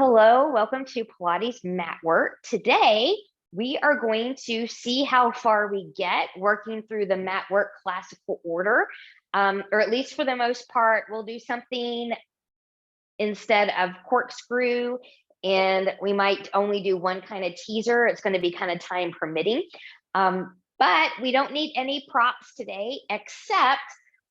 Hello, welcome to Pilates mat work. Today, we are going to see how far we get working through the mat work classical order, or at least for the most part, we'll do something instead of corkscrew, and we might only do one kind of teaser. It's going to be kind of time permitting, but we don't need any props today, except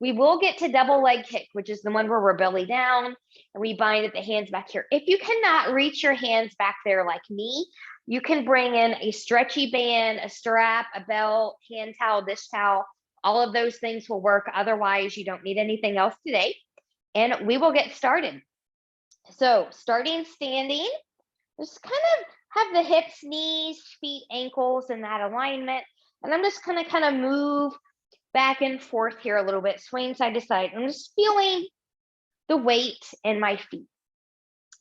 we will get to double leg kick, which is the one where we're belly down and we bind at the hands back here. If you cannot reach your hands back there like me, you can bring in a stretchy band, a strap, a belt, hand towel, dish towel. All of those things will work. Otherwise, you don't need anything else today. And we will get started. So starting standing, just kind of have the hips, knees, feet, ankles in that alignment. And I'm just gonna kind of move back and forth here a little bit, swaying side to side. I'm just feeling the weight in my feet.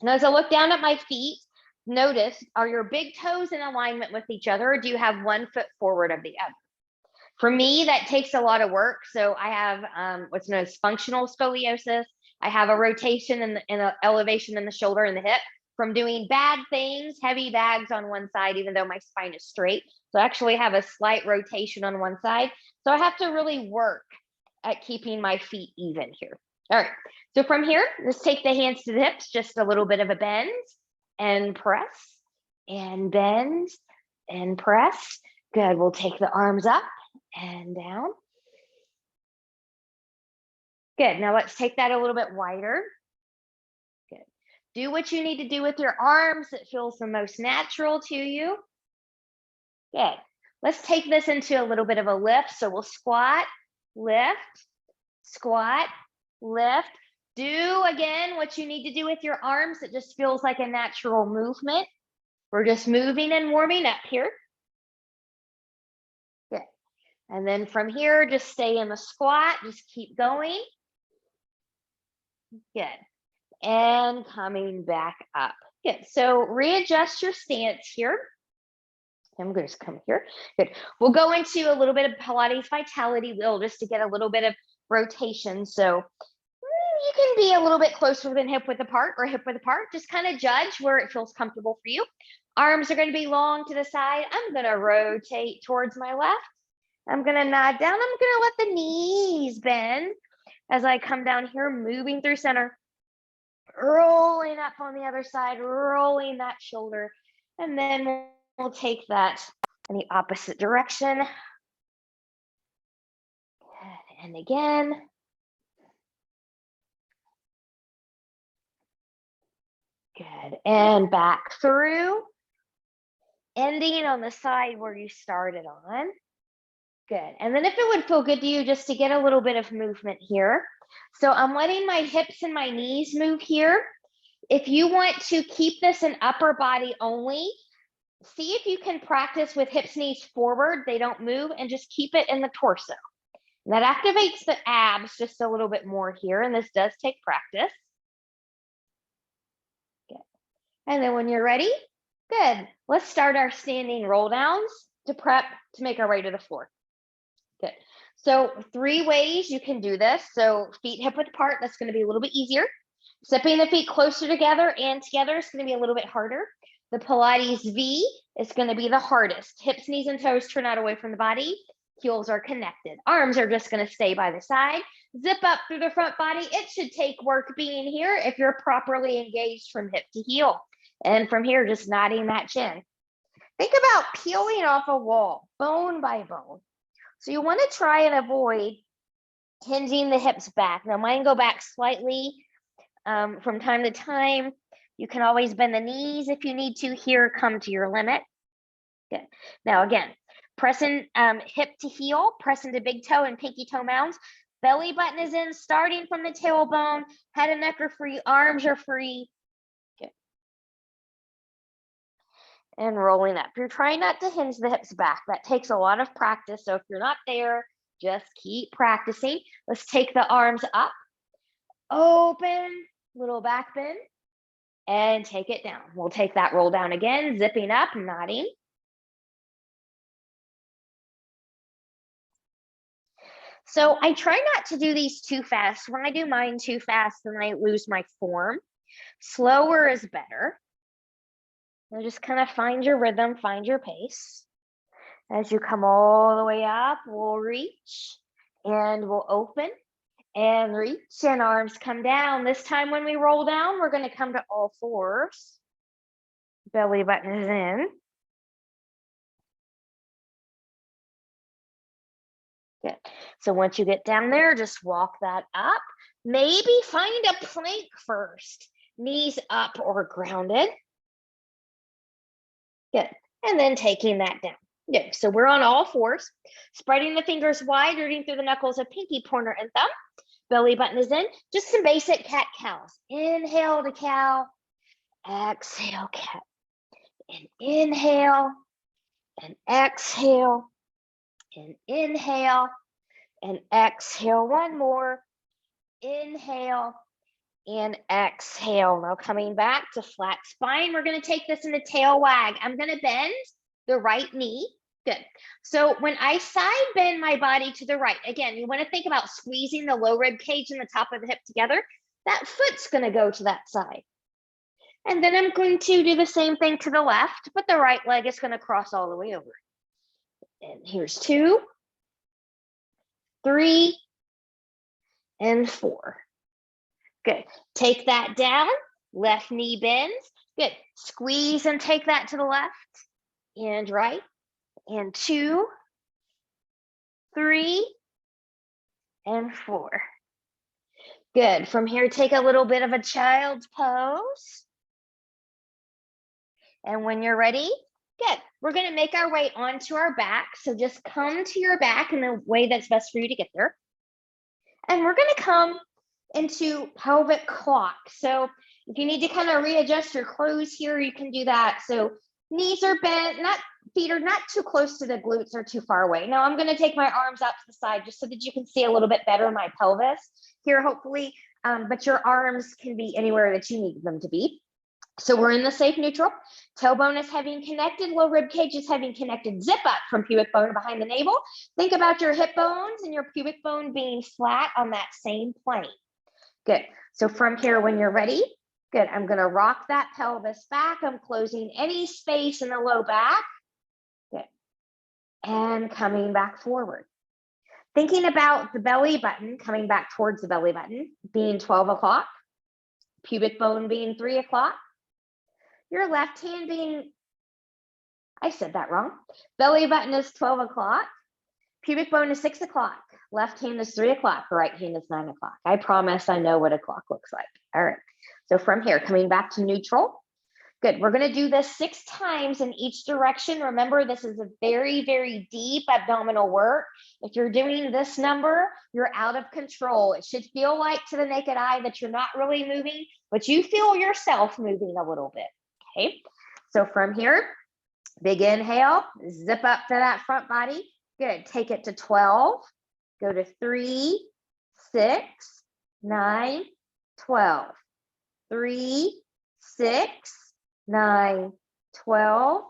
And as I look down at my feet, notice, are your big toes in alignment with each other, or do you have one foot forward of the other? For me, that takes a lot of work. So I have what's known as functional scoliosis. I have a rotation and an elevation in the shoulder and the hip from doing bad things, heavy bags on one side, even though my spine is straight. So I actually have a slight rotation on one side. So I have to really work at keeping my feet even here. All right, so from here, let's take the hands to the hips, just a little bit of a bend and press and bend and press. Good, we'll take the arms up and down. Good, now let's take that a little bit wider. Good, do what you need to do with your arms that feels the most natural to you. Good, let's take this into a little bit of a lift. So we'll squat, lift, squat, lift. Do again what you need to do with your arms. It just feels like a natural movement. We're just moving and warming up here. Good. And then from here, just stay in the squat. Just keep going. Good. And coming back up. Good. So readjust your stance here. I'm going to just come here. Good. We'll go into a little bit of Pilates vitality wheel just to get a little bit of rotation. So you can be a little bit closer than hip width apart or hip width apart. Just kind of judge where it feels comfortable for you. Arms are going to be long to the side. I'm going to rotate towards my left. I'm going to nod down. I'm going to let the knees bend as I come down here, moving through center, rolling up on the other side, rolling that shoulder. And then we'll take that in the opposite direction. Good. And again. Good, and back through, ending on the side where you started on. Good, and then if it would feel good to you just to get a little bit of movement here. So I'm letting my hips and my knees move here. If you want to keep this in upper body only, see if you can practice with hips, knees forward, they don't move, and just keep it in the torso. And that activates the abs just a little bit more here, and this does take practice. And then when you're ready, good. Let's start our standing roll downs to prep to make our way to the floor. Good. So 3 ways you can do this. So feet hip width apart, that's going to be a little bit easier. Stepping the feet closer together and together is going to be a little bit harder. The Pilates V is going to be the hardest. Hips, knees, and toes turn out away from the body. Heels are connected. Arms are just going to stay by the side. Zip up through the front body. It should take work being here if you're properly engaged from hip to heel. And from here, just nodding that chin. Think about peeling off a wall, bone by bone. So you want to try and avoid hinging the hips back. Now mine go back slightly from time to time. You can always bend the knees if you need to. Here, come to your limit. Good. Now again, pressing hip to heel, press into big toe and pinky toe mounds. Belly button is in, starting from the tailbone. Head and neck are free, arms are free. And rolling up. You're trying not to hinge the hips back. That takes a lot of practice. So if you're not there, just keep practicing. Let's take the arms up, open, little back bend, and take it down. We'll take that roll down again, zipping up, nodding. So I try not to do these too fast. When I do mine too fast, then I lose my form. Slower is better. So just kind of find your rhythm, find your pace. As you come all the way up, we'll reach and we'll open and reach, and arms come down. This time when we roll down, we're going to come to all fours. Belly button is in. Good. So once you get down there, just walk that up. Maybe find a plank first. Knees up or grounded. Good. And then taking that down. Good. So we're on all fours, spreading the fingers wide, rooting through the knuckles of pinky, pointer, and thumb. Belly button is in. Just some basic cat-cows. Inhale to cow. Exhale, cat. And inhale. And exhale. And inhale. And exhale. One more. Inhale. And exhale. Now coming back to flat spine, we're going to take this in a tail wag. I'm going to bend the right knee. Good. So when I side bend my body to the right, again, you want to think about squeezing the low rib cage and the top of the hip together. That foot's going to go to that side. And then I'm going to do the same thing to the left, but the right leg is going to cross all the way over. And here's 2, 3, and 4. Good. Take that down. Left knee bends. Good. Squeeze and take that to the left and right. And 2, 3, and 4. Good. From here, take a little bit of a child's pose. And when you're ready, good. We're going to make our way onto our back. So just come to your back in the way that's best for you to get there. And we're going to come into pelvic clock. So if you need to kind of readjust your clothes here, you can do that. So knees are bent, feet are not too close to the glutes or too far away. Now I'm going to take my arms out to the side just so that you can see a little bit better my pelvis here, hopefully, but your arms can be anywhere that you need them to be. So we're in the safe neutral. Tailbone is having connected, low rib cage is having connected. Zip up from pubic bone behind the navel. Think about your hip bones and your pubic bone being flat on that same plane. Good. So from here, when you're ready, good. I'm going to rock that pelvis back. I'm closing any space in the low back. Good. And coming back forward. Thinking about the belly button, coming back towards the belly button, being 12 o'clock, pubic bone being 3 o'clock, your left hand being, I said that wrong. Belly button is 12 o'clock, pubic bone is 6 o'clock, left hand is 3 o'clock, right hand is 9 o'clock. I promise I know what a clock looks like. All right. So from here, coming back to neutral. Good. We're going to do this 6 times in each direction. Remember, this is a very, very deep abdominal work. If you're doing this number, you're out of control. It should feel like to the naked eye that you're not really moving, but you feel yourself moving a little bit. Okay. So from here, big inhale, zip up to that front body. Good. Take it to 12. Go to 3, 6, 9, 12. 3, 6, 9, 12,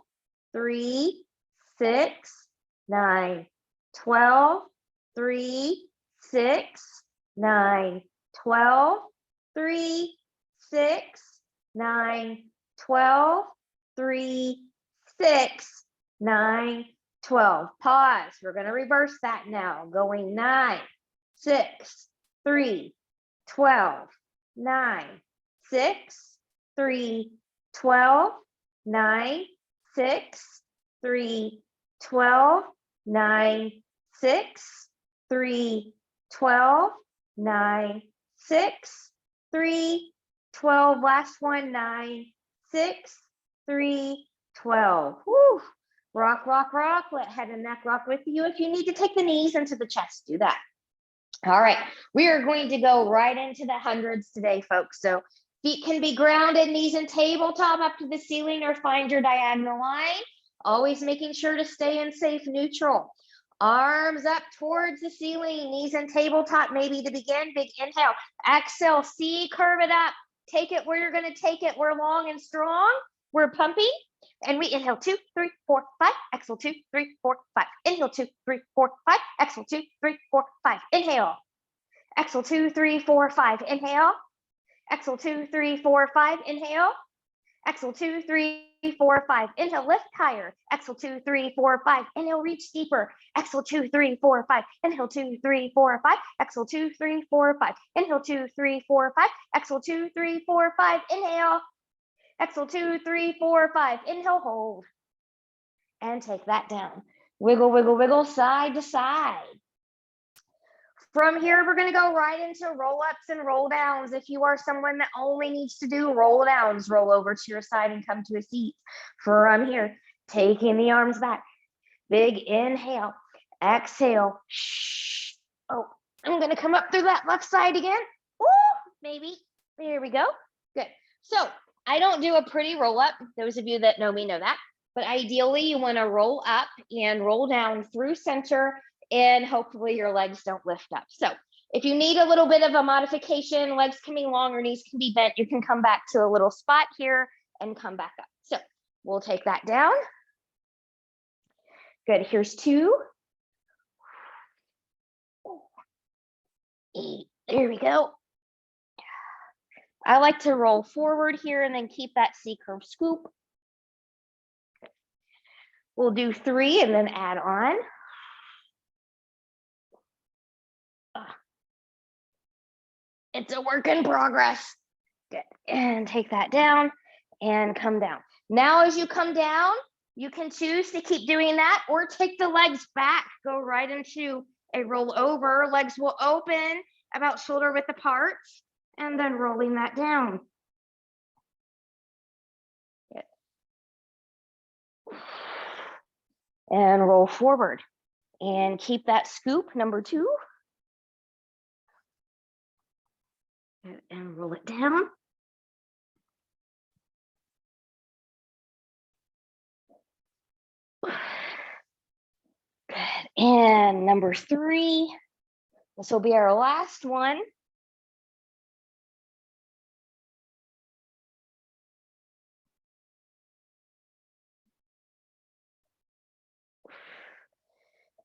3, 6, 9, 12, 3, 6, 9, 12, 3, 6, 9, 12, 3, 6, 9, 12. Pause. We're going to reverse that now. Going 9, 6, 3, 12, 9, 6, 3, 12, 9, 6, 3, 12, 9, 6, 3, 12, 9, 6, 3, 12. Last one, 9, 6, 3, 12. Woo. Rock, rock, rock. Let head and neck rock with you. If you need to take the knees into the chest, do that. All right. We are going to go right into the hundreds today, folks. So feet can be grounded, knees and tabletop up to the ceiling, or find your diagonal line. Always making sure to stay in safe neutral. Arms up towards the ceiling, knees and tabletop maybe to begin. Big inhale. Exhale, C, curve it up. Take it where you're going to take it. We're long and strong. We're pumping. And we inhale 2, 3, 4, 5. Exhale 2, 3, 4, 5. Inhale 2, 3, 4, 5. Exhale 2, 3, 4, 5. Inhale. Exhale 2, 3, 4, 5. Inhale. Exhale 2, 3, 4, 5. Inhale. Exhale 2, 3. 4, 5. Inhale, lift higher. Exhale, 2, 3, 4, 5. Inhale, reach deeper. Exhale, 2, 3, 4, 5. Inhale, 2, 3, 4, 5. Exhale, 2, 3, 4, 5. Inhale, 2, 3, 4, 5. Exhale, 2, 3, 4, 5. Inhale. Exhale, 2, 3, 4, 5. Inhale, hold. And take that down. Wiggle, wiggle, wiggle, side to side. From here, we're going to go right into roll-ups and roll-downs. If you are someone that only needs to do roll-downs, roll over to your side and come to a seat. From here, taking the arms back. Big inhale. Exhale. Shh. Oh, I'm going to come up through that left side again. Ooh, maybe. There we go. Good. So I don't do a pretty roll-up. Those of you that know me know that. But ideally, you want to roll up and roll down through center, and hopefully your legs don't lift up. So if you need a little bit of a modification, legs can be long or knees can be bent, you can come back to a little spot here and come back up. So we'll take that down. Good, here's 2. 8, there we go. I like to roll forward here and then keep that C-curve scoop. We'll do 3 and then add on. It's a work in progress. Good. And take that down and come down. Now, as you come down, you can choose to keep doing that or take the legs back. Go right into a roll over. Legs will open about shoulder width apart and then rolling that down. Good. And roll forward and keep that scoop, number 2. And roll it down. Good. And number 3. This will be our last one.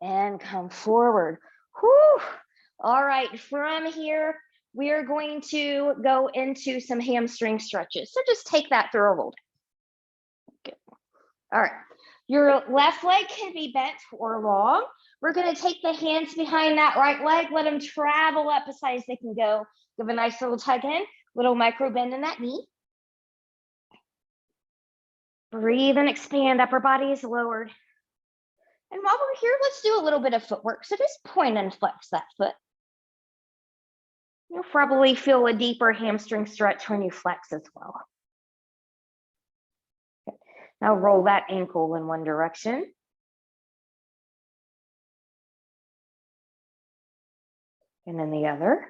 And come forward. Whew. All right, from here, we are going to go into some hamstring stretches. So just take that through a roll down. Good. All right, your left leg can be bent or long. We're going to take the hands behind that right leg, let them travel up as high as they can go. Give a nice little tug in, little micro bend in that knee. Breathe and expand, upper body is lowered. And while we're here, let's do a little bit of footwork. So just point and flex that foot. You'll probably feel a deeper hamstring stretch when you flex as well. Okay. Now roll that ankle in one direction. And then the other.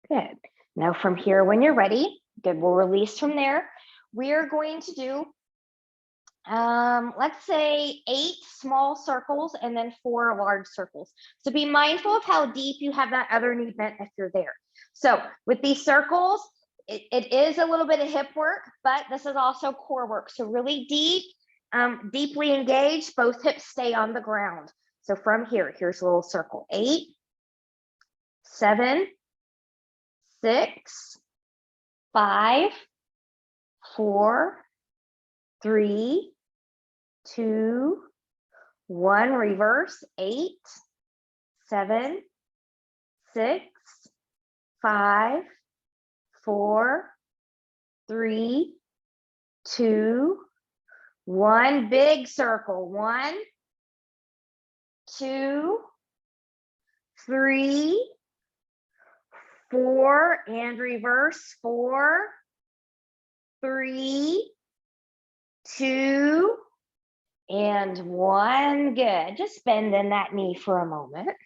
Good. Now from here, when you're ready, good, we'll release from there. We are going to do, let's say 8 small circles and then 4 large circles. So be mindful of how deep you have that other knee bent if you're there. So with these circles, it is a little bit of hip work, but this is also core work. So really deep, deeply engaged, both hips stay on the ground. So from here, here's a little circle. 8, 7, 6, 5, 4, 3, 2, 1. Reverse. 8, 7, 6, 5, 4, 3, 2, 1. Big circle. 1, 2, 3, 4, and reverse. 4, 3, 2, and 1. Good. Just bend in that knee for a moment.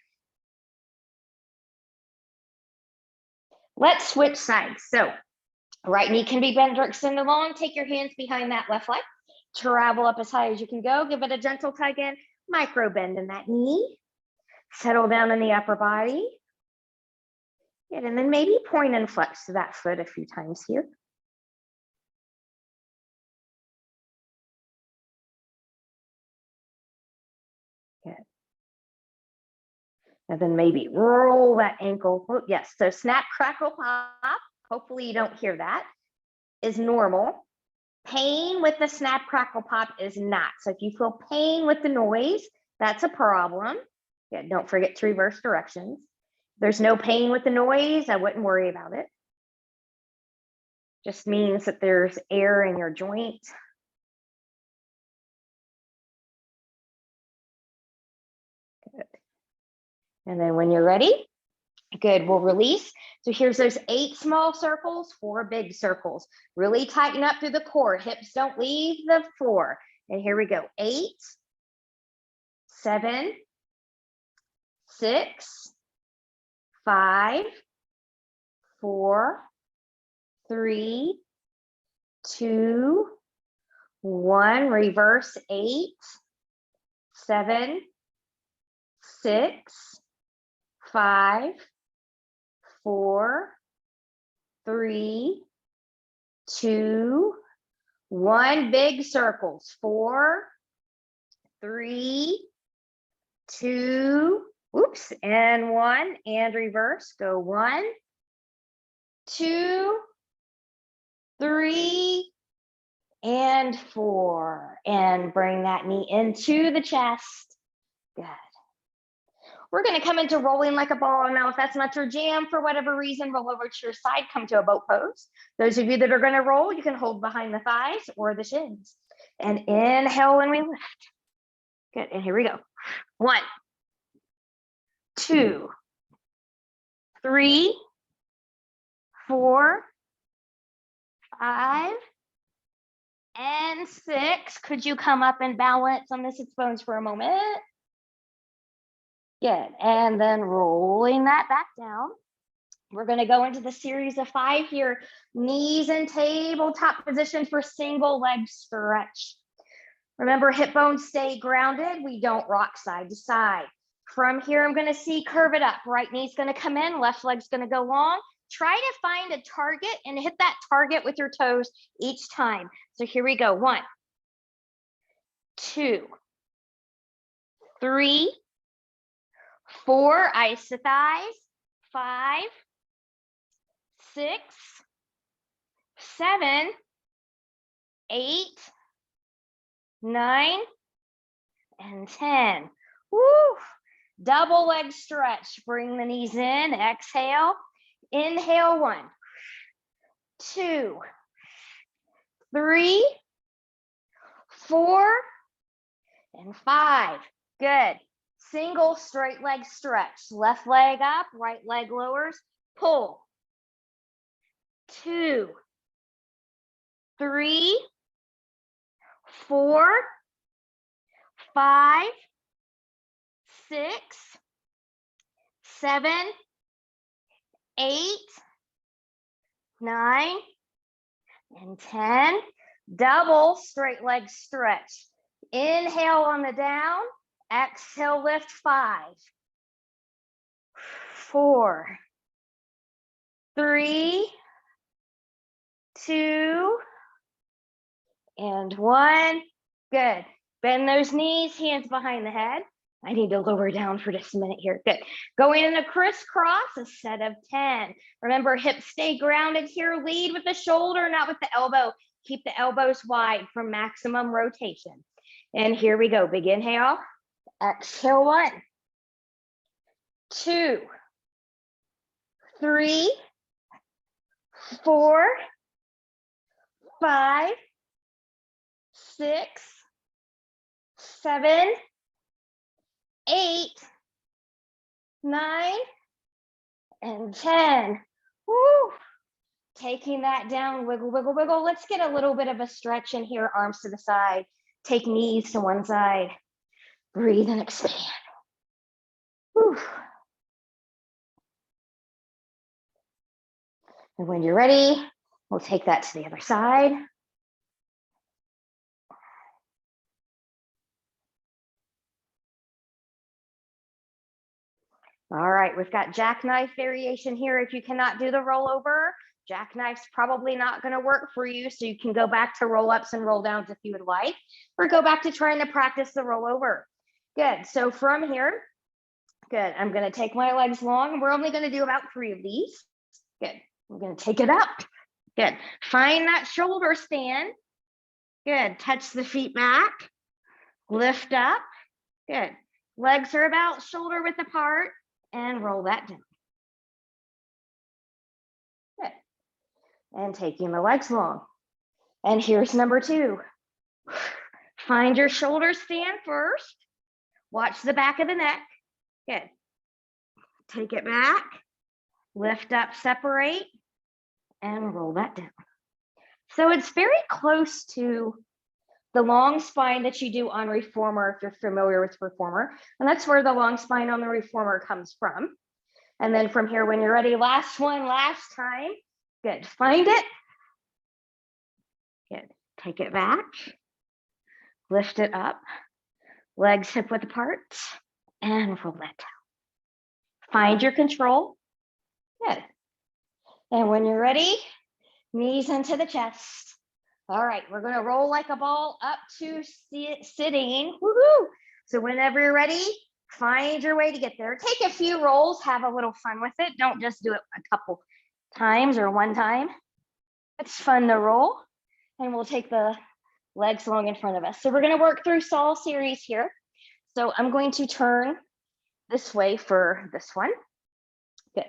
Let's switch sides. So right knee can be bent or extended long. Take your hands behind that left leg. Travel up as high as you can go. Give it a gentle tug in. Micro bend in that knee. Settle down in the upper body. Good. And then maybe point and flex to that foot a few times here. Good. And then maybe roll that ankle. Oh, yes, so snap, crackle, pop. Hopefully you don't hear that. Is normal. Pain with the snap, crackle, pop is not. So if you feel pain with the noise, that's a problem. Yeah, don't forget to reverse directions. If there's no pain with the noise, I wouldn't worry about it. Just means that there's air in your joint. Good. And then when you're ready, good, we'll release. So here's those 8 small circles, 4 big circles. Really tighten up through the core. Hips don't leave the floor. And here we go. 8, 7, 6, 5, 4, 3, 2, 1. Reverse 8, 7, 6, 5, 4, 3, 2, 1. Big circles. 4, 3, 2, oops, and 1. And reverse. Go 1, 2, 3, and 4. And bring that knee into the chest. Good. We're going to come into rolling like a ball. Now, if that's not your jam for whatever reason, roll over to your side, come to a boat pose. Those of you that are going to roll, you can hold behind the thighs or the shins. And inhale when we lift. Good. And here we go. 1, 2, 3, 4, 5, and 6. Could you come up and balance on the sits bones for a moment? Good. And then rolling that back down. We're going to go into the series of 5 here. Knees in tabletop position for single leg stretch. Remember, hip bones stay grounded. We don't rock side to side. From here, I'm going to see curve it up. Right knee's going to come in. Left leg's going to go long. Try to find a target and hit that target with your toes each time. So here we go. 1, 2, 3, 4, ice the thighs, 5, 6, 7, 8, 9, and 10. Woo! Double leg stretch. Bring the knees in. Exhale. Inhale. 1, 2, 3, 4, and 5. Good. Single straight leg stretch. Left leg up, right leg lowers. Pull. 2, 3, 4, 5, 6, 7, 8, 9, and 10. Double straight leg stretch. Inhale on the down. Exhale, lift. 5, 4, 3, 2, and 1. Good. Bend those knees, hands behind the head. I need to lower down for just a minute here. Good. Going in a crisscross, a set of 10. Remember, hips stay grounded here. Lead with the shoulder, not with the elbow. Keep the elbows wide for maximum rotation. And here we go. Big inhale. Exhale. 1, 2, 3, 4, 5, 6, 7, 8, 9, and 10. Woo! Taking that down, wiggle, wiggle, wiggle. Let's get a little bit of a stretch in here, arms to the side. Take knees to one side. Breathe and expand. Woo. And when you're ready, we'll take that to the other side. All right, we've got jackknife variation here. If you cannot do the rollover, jackknife's probably not going to work for you, so you can go back to roll-ups and roll-downs if you would like, or go back to trying to practice the rollover. Good, so from here, Good. I'm going to take my legs long. We're only going to do about 3 of these. Good. I'm going to take it up. Good. Find that shoulder stand. Good. Touch the feet back. Lift up. Good. Legs are about shoulder width apart and roll that down. Good. And taking the legs long. And here's number 2. Find your shoulder stand first. Watch the back of the neck. Good. Take it back. Lift up, separate, and roll that down. So it's very close to the long spine that you do on reformer, if you're familiar with reformer. And that's where the long spine on the reformer comes from. And then from here, when you're ready, last one, last time. Good. Find it. Good. Take it back. Lift it up. Legs hip width apart. And roll that down. Find your control. Good. And when you're ready, knees into the chest. All right, we're going to roll like a ball up to sitting. Woohoo! So whenever you're ready, find your way to get there. Take a few rolls, have a little fun with it. Don't just do it a couple times or one time. It's fun to roll. And we'll take the legs long in front of us. So we're going to work through Saul series here. So I'm going to turn this way for this one. Good.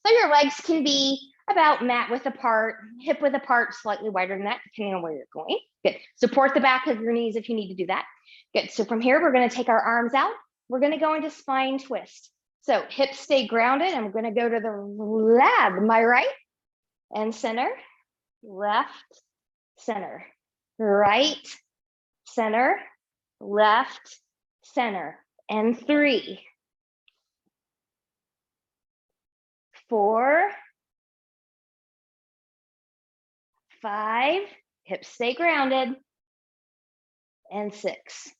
So your legs can be about mat width apart, hip width apart, slightly wider than that, depending on where you're going. Good. Support the back of your knees if you need to do that. Good. So from here, we're going to take our arms out. We're going to go into spine twist. So hips stay grounded. I'm going to go to my right and center, left, center, right, center, left, center, and 3, 4, 5, hips stay grounded, and 6.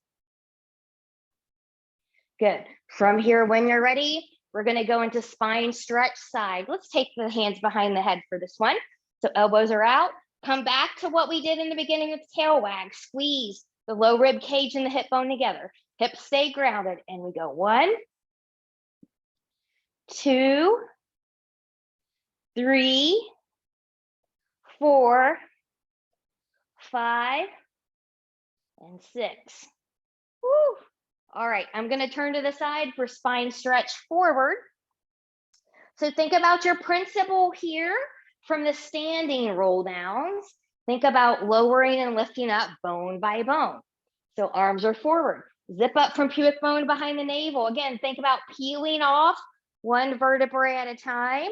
Good. From here, when you're ready, we're going to go into spine stretch side. Let's take the hands behind the head for this one. So elbows are out. Come back to what we did in the beginning with tail wag. Squeeze the low rib cage and the hip bone together. Hips stay grounded. And we go 1, 2, 3, 4, 5, and 6. Woo. All right, I'm going to turn to the side for spine stretch forward. So think about your principle here from the standing roll downs. Think about lowering and lifting up bone by bone. So arms are forward. Zip up from pubic bone behind the navel. Again, think about peeling off one vertebrae at a time.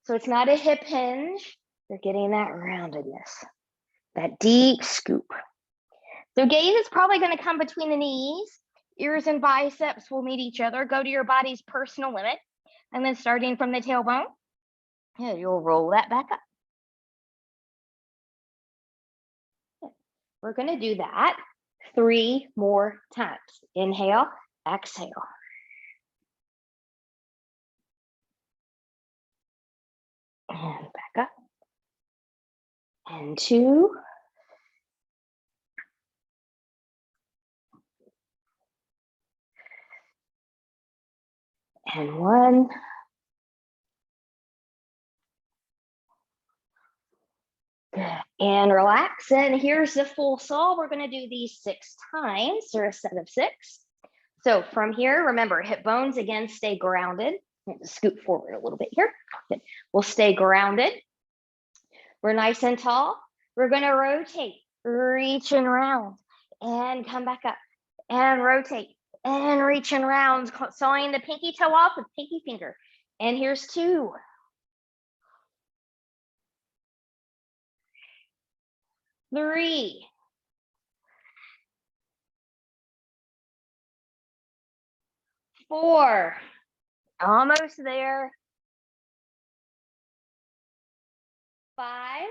So it's not a hip hinge. You're getting that roundedness, that deep scoop. So gaze is probably going to come between the knees. Ears and biceps will meet each other. Go to your body's personal limit. And then starting from the tailbone, you'll roll that back up. We're going to do that 3 more times. Inhale, exhale. And back up. And 2. And 1. Good. And relax. And here's the full saw. We're going to do these 6 times, or a set of 6. So from here, remember, hip bones again stay grounded. Scoot forward a little bit here. Good. We'll stay grounded. We're nice and tall. We're going to rotate, reach and round, and come back up, and rotate, and reach and round, sawing the pinky toe off with pinky finger. And here's 2. 3. 4. Almost there. 5.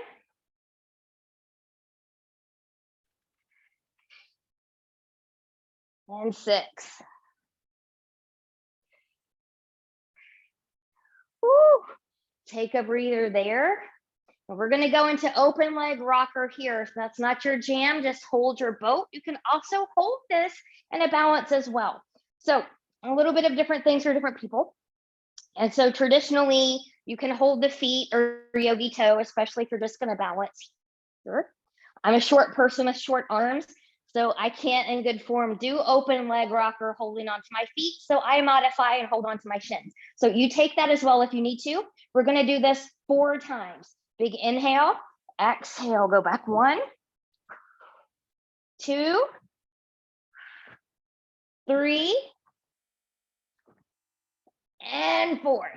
And 6. Woo. Take a breather there. And we're going to go into open leg rocker here. If that's not your jam, just hold your boat. You can also hold this in a balance as well. So a little bit of different things for different people. And so traditionally, you can hold the feet or yogi toe, especially if you're just going to balance here. I'm a short person with short arms, so I can't in good form do open leg rocker holding onto my feet. So I modify and hold onto my shins. So you take that as well if you need to. We're going to do this 4 times. Big inhale, exhale, go back 1, 2, 3, and 4.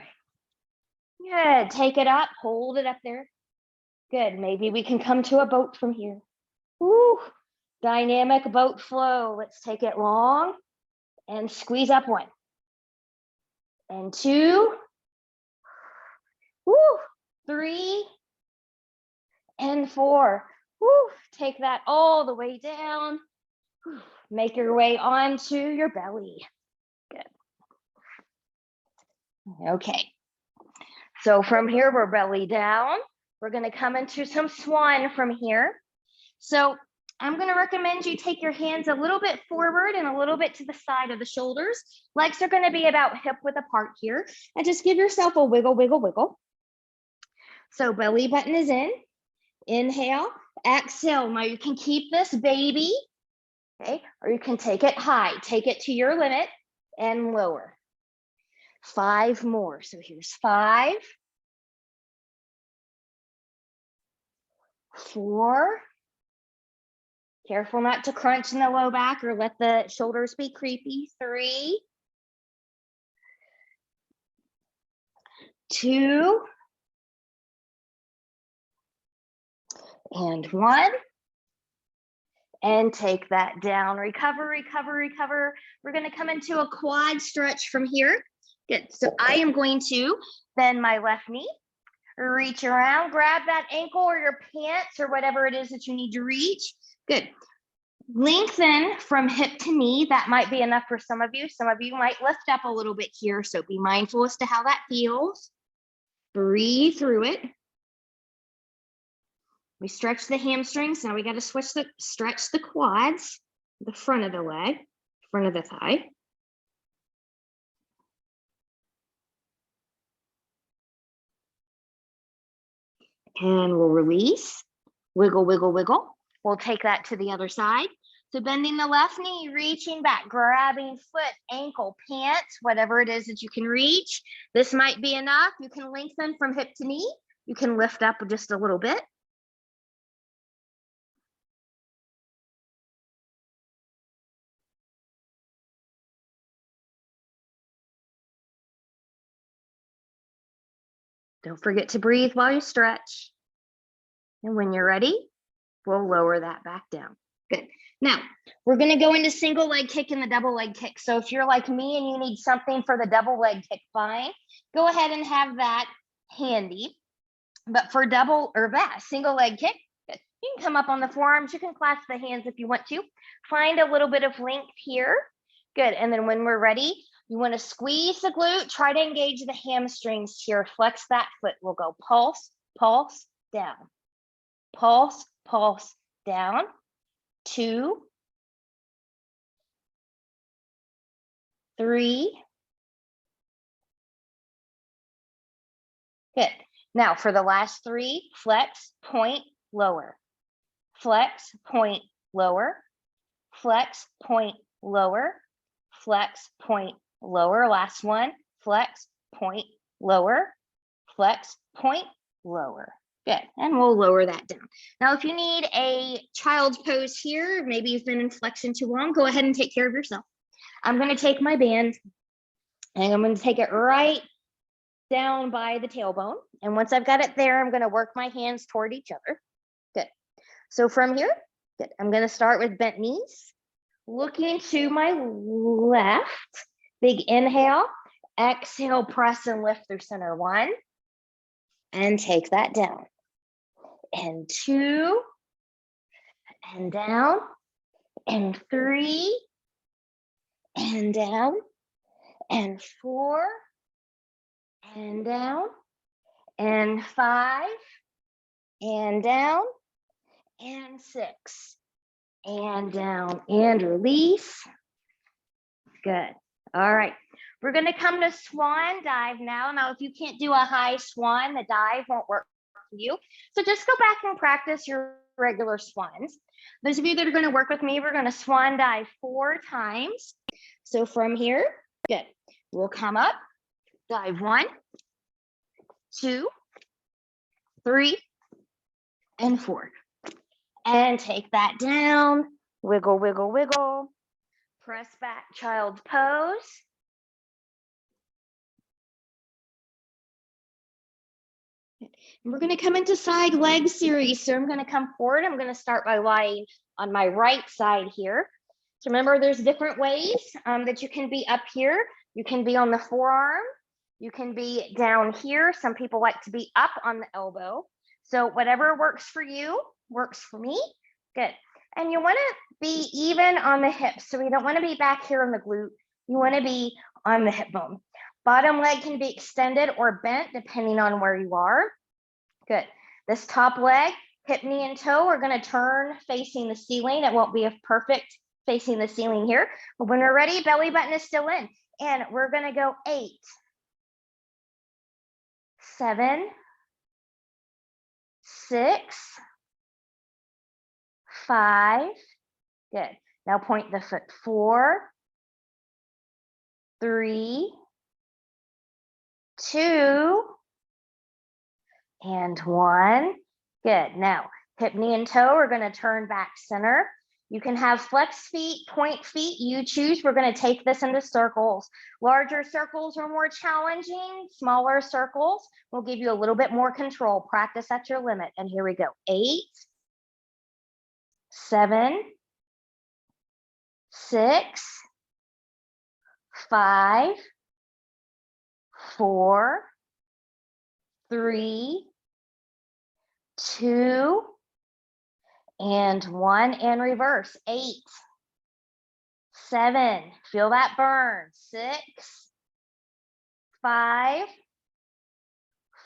Good. Take it up, hold it up there. Good. Maybe we can come to a boat from here. Woo. Dynamic boat flow. Let's take it long and squeeze up 1 and 2. Woo. 3 and 4. Woo. Take that all the way down. Woo. Make your way onto your belly. Good. Okay. So from here, we're belly down. We're going to come into some swan from here. So I'm going to recommend you take your hands a little bit forward and a little bit to the side of the shoulders. Legs are going to be about hip width apart here. And just give yourself a wiggle, wiggle, wiggle. So belly button is in. Inhale, exhale. Now you can keep this baby, okay? Or you can take it high. Take it to your limit and lower. 5 more. So here's 5, 4. Careful not to crunch in the low back or let the shoulders be creepy. 3, 2, and 1. And take that down. Recover, recover, recover. We're going to come into a quad stretch from here. Good. So I am going to bend my left knee, reach around, grab that ankle or your pants or whatever it is that you need to reach. Good. Lengthen from hip to knee. That might be enough for some of you. Some of you might lift up a little bit here. So be mindful as to how that feels. Breathe through it. We stretch the hamstrings. Now we got to stretch the quads, the front of the leg, front of the thigh. And we'll release. Wiggle, wiggle, wiggle. We'll take that to the other side. So bending the left knee, reaching back, grabbing foot, ankle, pants, whatever it is that you can reach. This might be enough. You can lengthen from hip to knee. You can lift up just a little bit. Don't forget to breathe while you stretch. And when you're ready, we'll lower that back down. Good. Now, we're going to go into single leg kick and the double leg kick. So if you're like me and you need something for the double leg kick, fine. Go ahead and have that handy. But for single leg kick, you can come up on the forearms. You can clasp the hands if you want to. Find a little bit of length here. Good. And then when we're ready, you want to squeeze the glute. Try to engage the hamstrings here. Flex that foot. We'll go pulse, pulse, down. Pulse, pulse, down. 2, 3. Good. Now for the last 3, flex, point, lower. Flex, point, lower. Flex, point, lower. Flex, point, lower. Last one. Flex, point, lower. Flex, point, lower. Good. And we'll lower that down. Now, if you need a child's pose here, maybe you've been in flexion too long, go ahead and take care of yourself. I'm going to take my band and I'm going to take it right down by the tailbone. And once I've got it there, I'm going to work my hands toward each other. Good. So from here, good. I'm going to start with bent knees, looking to my left. Big inhale, exhale, press and lift through center. 1, and take that down. And 2, and down, and 3, and down, and 4, and down, and 5, and down, and 6, and down, and release. Good. All right, we're going to come to Swan Dive now. Now, if you can't do a high swan, the dive won't work for you. So just go back and practice your regular swans. Those of you that are going to work with me, we're going to Swan Dive 4 times. So from here, good. We'll come up, dive 1, 2, 3, and 4. And take that down. Wiggle, wiggle, wiggle. Press back, child's pose. We're going to come into side leg series. So I'm going to come forward. I'm going to start by lying on my right side here. So remember, there's different ways that you can be up here. You can be on the forearm. You can be down here. Some people like to be up on the elbow. So whatever works for you works for me. Good. And you want to be even on the hips. So we don't want to be back here on the glute. You want to be on the hip bone. Bottom leg can be extended or bent depending on where you are. Good. This top leg, hip, knee, and toe are going to turn facing the ceiling. It won't be a perfect facing the ceiling here. But when we're ready, belly button is still in. And we're going to go 8, 7, 6, 5. Good. Now point the foot 4, 3, 2, and 1. Good. Now, hip, knee, and toe are going to turn back center. You can have flex feet, point feet, you choose. We're going to take this into circles. Larger circles are more challenging. Smaller circles will give you a little bit more control. Practice at your limit. And here we go. 8, 7, 6, 5, 4, 3, 2, and 1, and reverse. 8, 7, feel that burn. 6, 5,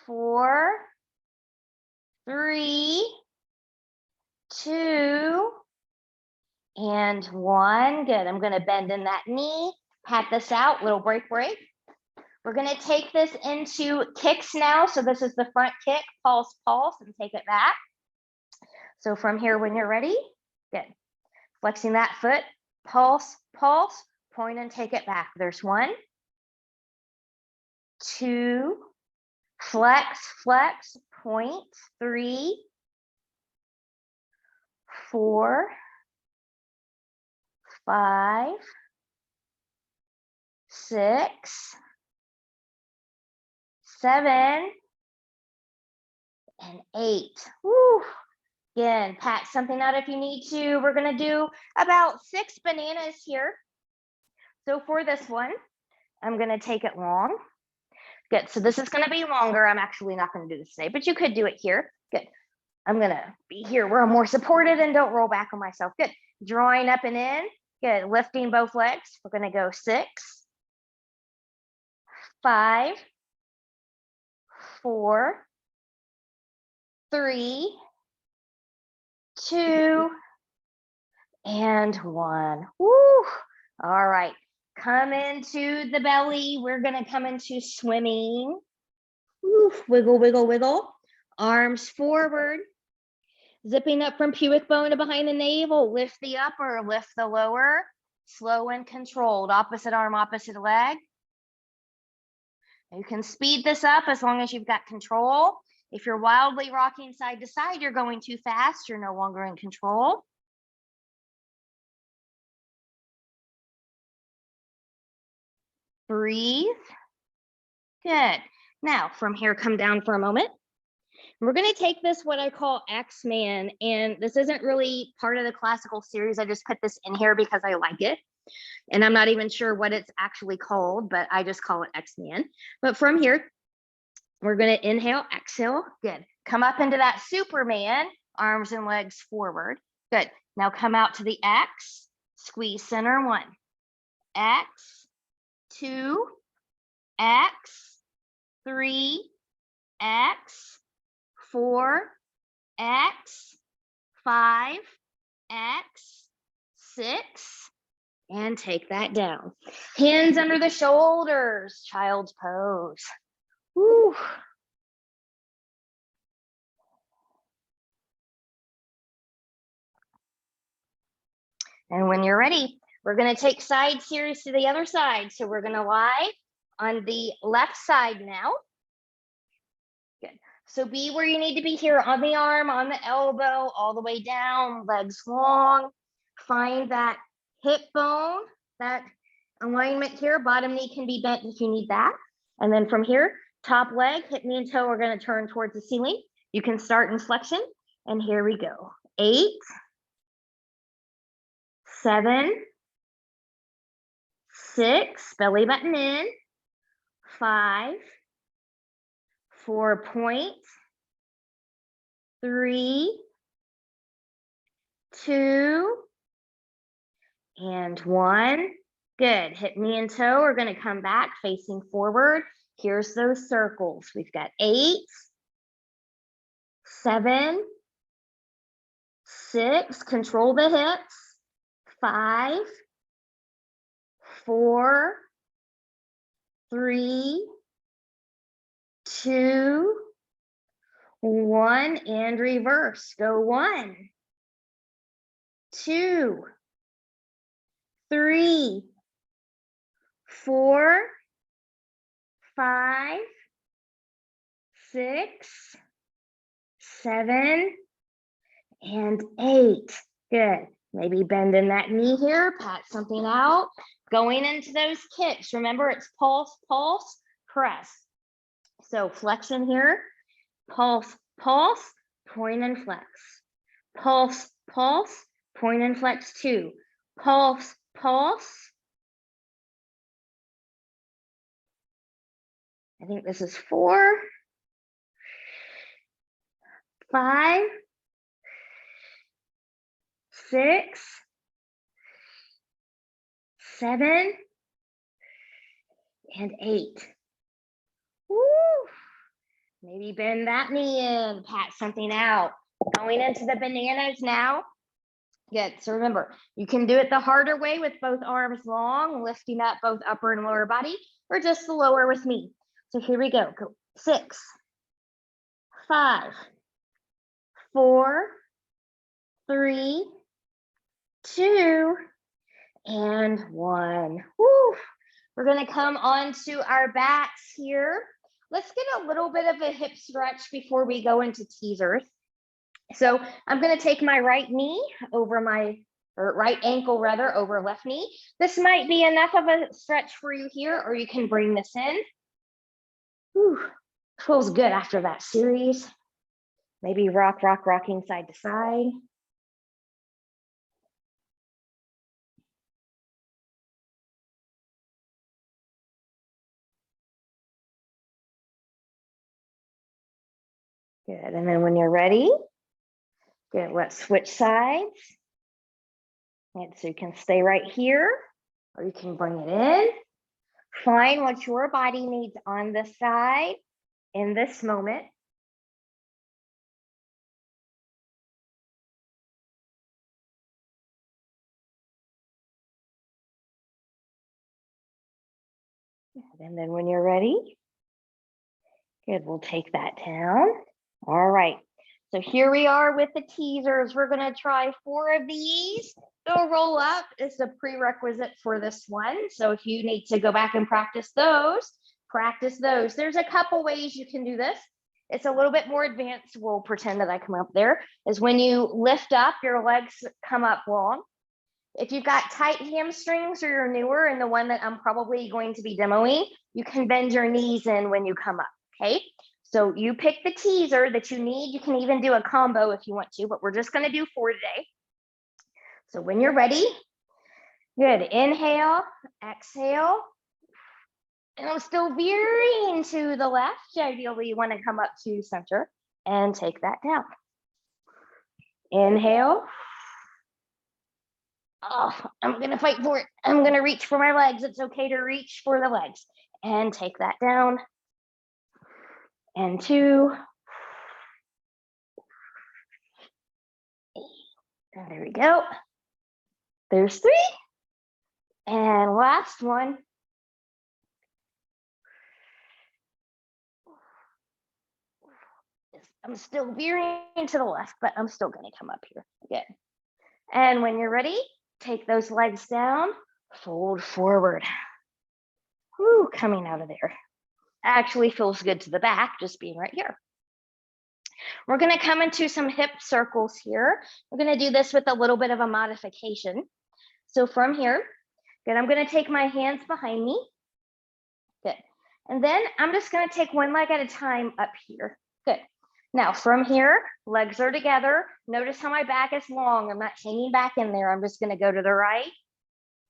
4, 3, 2, and 1. Good. I'm going to bend in that knee, pat this out, little break, break. We're going to take this into kicks now. So this is the front kick, pulse, pulse, and take it back. So from here, when you're ready, good. Flexing that foot, pulse, pulse, point and take it back. There's 1, 2, flex, flex, point, 3, 4, 5, 6, 7, and 8. Woo. Again, pat something out if you need to. We're going to do about 6 bananas here. So for this one, I'm going to take it long. Good. So this is going to be longer. I'm actually not going to do this today, but you could do it here. Good. I'm going to be here where I'm more supported and don't roll back on myself. Good. Drawing up and in. Good. Lifting both legs. We're going to go 6, 5, 4, 3, 2, and 1. Woo. All right. Come into the belly. We're going to come into swimming. Woo. Wiggle, wiggle, wiggle. Arms forward. Zipping up from pubic bone to behind the navel. Lift the upper, lift the lower. Slow and controlled. Opposite arm, opposite leg. You can speed this up as long as you've got control. If you're wildly rocking side to side, you're going too fast. You're no longer in control. Breathe. Good. Now, from here, come down for a moment. We're going to take this, what I call X-Man, and this isn't really part of the classical series. I just put this in here because I like it. And I'm not even sure what it's actually called, but I just call it X-Man. But from here, we're going to inhale, exhale. Good. Come up into that Superman, arms and legs forward. Good. Now come out to the X, squeeze center. 1, X, 2, X, 3, X, 4, X, 5, X, 6, and take that down. Hands under the shoulders, child's pose. Woo. And when you're ready, we're going to take side series to the other side. So we're going to lie on the left side now. Good. So be where you need to be here, on the arm, on the elbow, all the way down, legs long. Find that hip bone, that alignment here. Bottom knee can be bent if you need that. And then from here, top leg, hip, knee, and toe are going to turn towards the ceiling. You can start in flexion. And here we go. 8, 7, 6, belly button in. 5, 4 point. 3, 2, and 1. Good. Hip, knee, and toe are going to come back facing forward. Here's those circles. We've got 8, 7, 6. Control the hips. 5, 4, 3, 2, 1, and reverse. Go 1, 2, 3, 4, 5, 6, 7, and 8. Good. Maybe bending that knee here, pat something out. Going into those kicks. Remember, it's pulse, pulse, press. So flexion here, pulse, pulse, point and flex. Pulse, pulse, point and flex 2. Pulse, pulse. I think this is 4, 5, 6, 7, and 8. Woo! Maybe bend that knee in, pat something out. Going into the bananas now. Good. So remember, you can do it the harder way with both arms long, lifting up both upper and lower body, or just the lower with me. So here we go. Go 6, 5, 4, 3, 2, and 1. Woo. We're going to come onto our backs here. Let's get a little bit of a hip stretch before we go into teasers. So I'm going to take my right knee over or right ankle rather, over left knee. This might be enough of a stretch for you here, or you can bring this in. Whew. Feels good after that series. Maybe rocking side to side. Good. And then when you're ready, good, let's switch sides. And so you can stay right here, or you can bring it in. Find what your body needs on this side in this moment. And then when you're ready, good, we'll take that down. All right, so here we are with the teasers. We're gonna try 4 of these. The roll up is a prerequisite for this one. So if you need to go back and practice those, practice those. There's a couple ways you can do this. It's a little bit more advanced. We'll pretend that I come up there. Is when you lift up, your legs come up long. If you've got tight hamstrings or you're newer, and the one that I'm probably going to be demoing, you can bend your knees in when you come up, okay? So you pick the teaser that you need. You can even do a combo if you want to, but we're just gonna do 4 today. So when you're ready, good, inhale, exhale, and I'm still veering to the left. Ideally, you wanna come up to center and take that down. Inhale. Oh, I'm gonna fight for it. I'm gonna reach for my legs. It's okay to reach for the legs. And take that down. And 2. And there we go. There's 3. And last one. I'm still veering to the left, but I'm still gonna come up here. Good. And when you're ready, take those legs down, fold forward. Woo, coming out of there. Actually feels good to the back, just being right here. We're gonna come into some hip circles here. We're gonna do this with a little bit of a modification. So from here, good, I'm gonna take my hands behind me. Good. And then I'm just gonna take one leg at a time up here. Good. Now from here, legs are together. Notice how my back is long. I'm not hanging back in there. I'm just gonna go to the right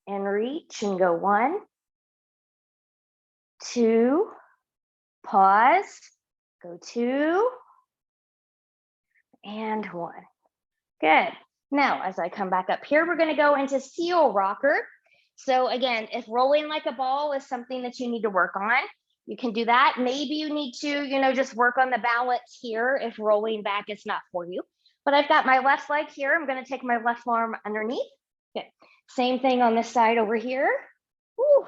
and reach and go 1, 2, pause, go 2, and 1. Good. Now, as I come back up here, we're gonna go into seal rocker. So again, if rolling like a ball is something that you need to work on, you can do that. Maybe you need to, just work on the balance here if rolling back is not for you. But I've got my left leg here. I'm gonna take my left arm underneath. Okay. Same thing on this side over here. Woo.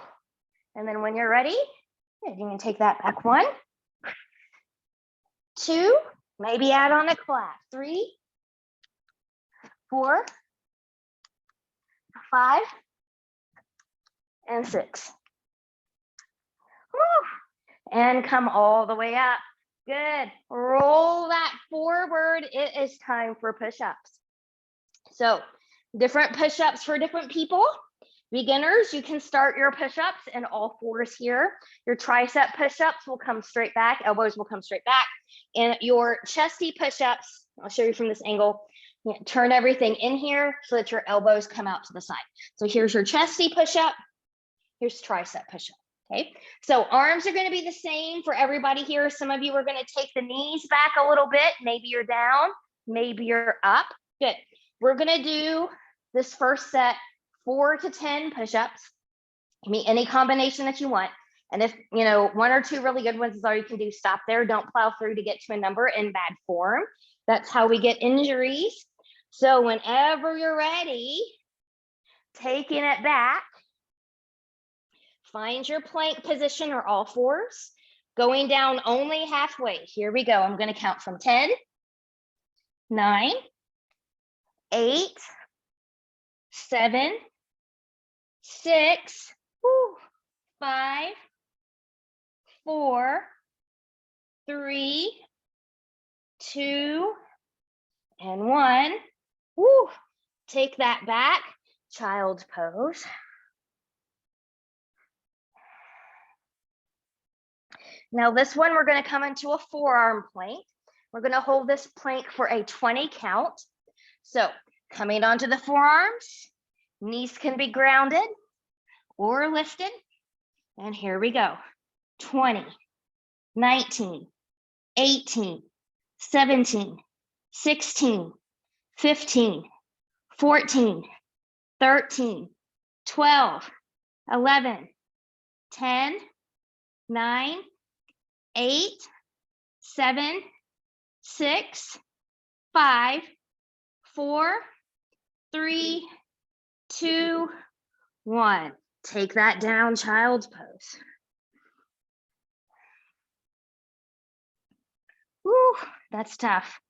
And then when you're ready, you can take that back 1, 2, maybe add on a clap, 3, 4, 5, and 6. Woo. And come all the way up. Good. Roll that forward. It is time for push-ups. So different push-ups for different people. Beginners, you can start your push-ups in all fours here. Your tricep push-ups will come straight back. Elbows will come straight back. And your chesty push-ups, I'll show you from this angle. Turn everything in here so that your elbows come out to the side. So here's your chesty push-up. Here's tricep push-up. Okay, so arms are going to be the same for everybody here. Some of you are going to take the knees back a little bit. Maybe you're down, maybe you're up. Good. We're going to do this first set 4 to 10 push-ups. Any combination that you want. And if 1 or 2 really good ones is all you can do, stop there. Don't plow through to get to a number in bad form. That's how we get injuries. So whenever you're ready, taking it back, find your plank position or all fours, going down only halfway. Here we go. I'm going to count from 10, 9, 8, 7, 6, 5, 4, 3, 2, and 1. Woo. Take that back, child's pose. Now this one, we're going to come into a forearm plank. We're going to hold this plank for a 20 count. So coming onto the forearms, knees can be grounded or lifted. And here we go. 20, 19, 18, 17, 16, 15, 14, 13, 12, 11, 10, 9, 8, 7, 6, 5, 4, 3, 2, 1. Take that down, child's pose. Woo, that's tough.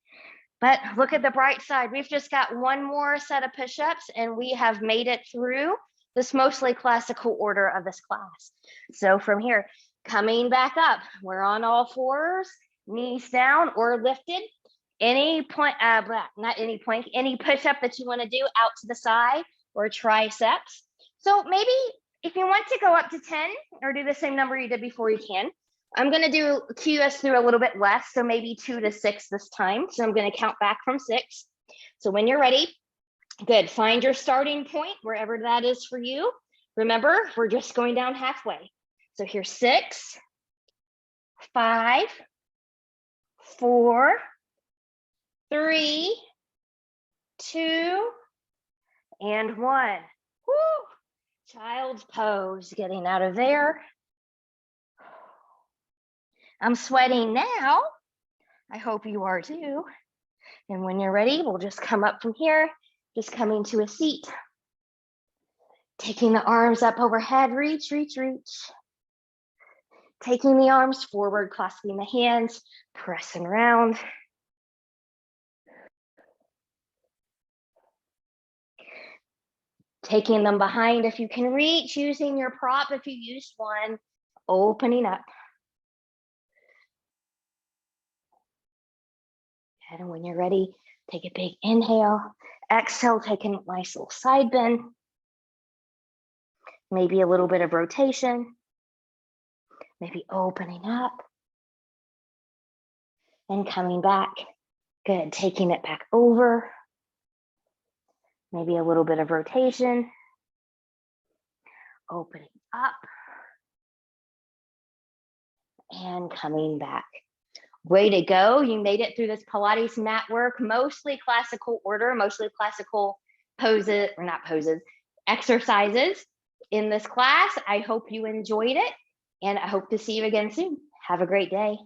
But look at the bright side. We've just got one more set of push-ups and we have made it through this mostly classical order of this class. So from here, coming back up, we're on all fours, knees down or lifted. Any point, not any plank, any push-up that you want to do out to the side or triceps. So maybe if you want to go up to 10 or do the same number you did before, you can. I'm going to cue us through a little bit less, so maybe 2 to 6 this time. So I'm going to count back from 6. So when you're ready, good. Find your starting point, wherever that is for you. Remember, we're just going down halfway. So here's 6, 5, 4, 3, 2, and 1. Woo! Child's pose, getting out of there. I'm sweating now. I hope you are too. And when you're ready, we'll just come up from here, just coming to a seat. Taking the arms up overhead, reach, reach, reach. Taking the arms forward, clasping the hands, pressing around. Taking them behind if you can reach, using your prop if you used one, opening up. And when you're ready, take a big inhale. Exhale, taking a nice little side bend. Maybe a little bit of rotation. Maybe opening up. And coming back. Good, taking it back over. Maybe a little bit of rotation. Opening up. And coming back. Way to go. You made it through this Pilates mat work, mostly classical order, mostly classical poses, or not poses, exercises in this class. I hope you enjoyed it, and I hope to see you again soon. Have a great day.